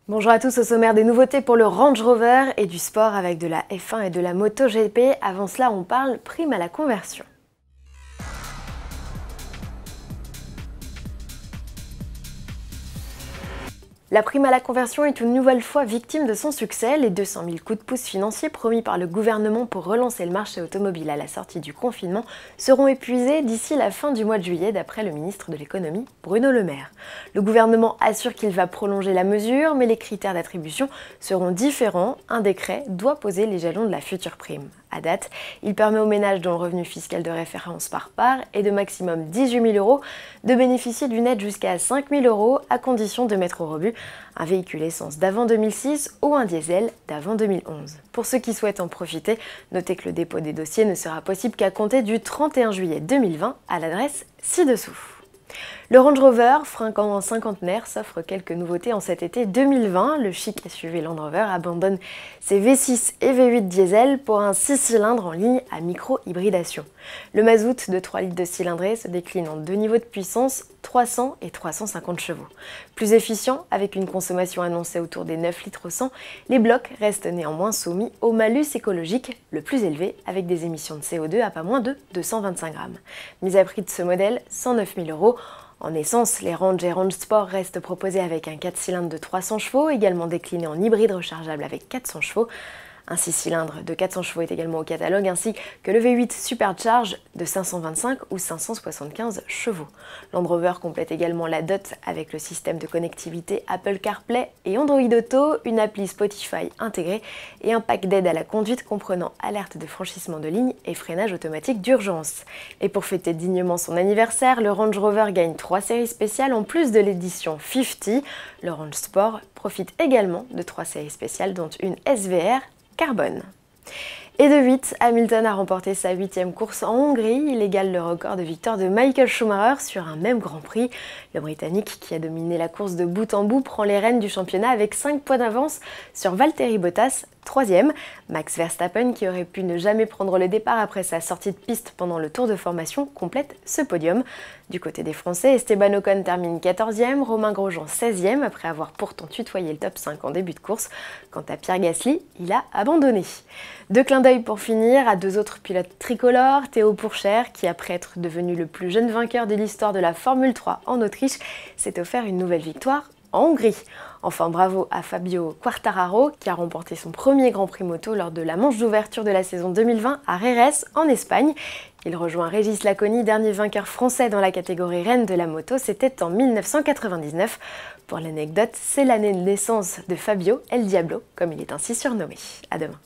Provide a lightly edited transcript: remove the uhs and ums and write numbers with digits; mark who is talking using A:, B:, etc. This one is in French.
A: Bonjour à tous, au sommaire des nouveautés pour le Range Rover et du sport avec de la F1 et de la MotoGP. Avant cela, on parle prime à la conversion. La prime à la conversion est une nouvelle fois victime de son succès. Les 200 000 coups de pouce financiers promis par le gouvernement pour relancer le marché automobile à la sortie du confinement seront épuisés d'ici la fin du mois de juillet, d'après le ministre de l'économie, Bruno Le Maire. Le gouvernement assure qu'il va prolonger la mesure, mais les critères d'attribution seront différents. Un décret doit poser les jalons de la future prime. À date, il permet aux ménages dont le revenu fiscal de référence par part est de maximum 18 000 € de bénéficier d'une aide jusqu'à 5 000 € à condition de mettre au rebut un véhicule essence d'avant 2006 ou un diesel d'avant 2011. Pour ceux qui souhaitent en profiter, notez que le dépôt des dossiers ne sera possible qu'à compter du 31 juillet 2020 à l'adresse ci-dessous. Le Range Rover, fringant cinquantenaire, s'offre quelques nouveautés en cet été 2020. Le chic SUV Land Rover abandonne ses V6 et V8 diesel pour un 6 cylindres en ligne à micro-hybridation. Le mazout de 3 litres de cylindrée se décline en deux niveaux de puissance, 300 et 350 chevaux. Plus efficient, avec une consommation annoncée autour des 9 litres au 100, les blocs restent néanmoins soumis au malus écologique le plus élevé, avec des émissions de CO2 à pas moins de 225 grammes. Mise à prix de ce modèle, 109 000 €. En essence, les Range et Range Sport restent proposés avec un 4 cylindres de 300 chevaux, également décliné en hybride rechargeable avec 400 chevaux. Un 6 cylindres de 400 chevaux est également au catalogue, ainsi que le V8 Supercharge de 525 ou 575 chevaux. Land Rover complète également la dot avec le système de connectivité Apple CarPlay et Android Auto, une appli Spotify intégrée et un pack d'aide à la conduite comprenant alerte de franchissement de ligne et freinage automatique d'urgence. Et pour fêter dignement son anniversaire, le Range Rover gagne 3 séries spéciales en plus de l'édition 50. Le Range Sport profite également de 3 séries spéciales dont une SVR carbone. Et de 8, Hamilton a remporté sa 8e course en Hongrie. Il égale le record de victoire de Michael Schumacher sur un même Grand Prix. Le Britannique, qui a dominé la course de bout en bout, prend les rênes du championnat avec 5 points d'avance sur Valtteri Bottas, 3e. Max Verstappen, qui aurait pu ne jamais prendre le départ après sa sortie de piste pendant le tour de formation, complète ce podium. Du côté des Français, Esteban Ocon termine 14e, Romain Grosjean 16e, après avoir pourtant tutoyé le top 5 en début de course. Quant à Pierre Gasly, il a abandonné. Deux clins d'œil pour finir à deux autres pilotes tricolores. Théo Pourchaire, qui après être devenu le plus jeune vainqueur de l'histoire de la Formule 3 en Autriche, s'est offert une nouvelle victoire en Hongrie. Enfin, bravo à Fabio Quartararo, qui a remporté son premier Grand Prix moto lors de la manche d'ouverture de la saison 2020 à Jerez, en Espagne. Il rejoint Régis Laconi, dernier vainqueur français dans la catégorie reine de la moto, c'était en 1999. Pour l'anecdote, c'est l'année de naissance de Fabio El Diablo, comme il est ainsi surnommé. À demain.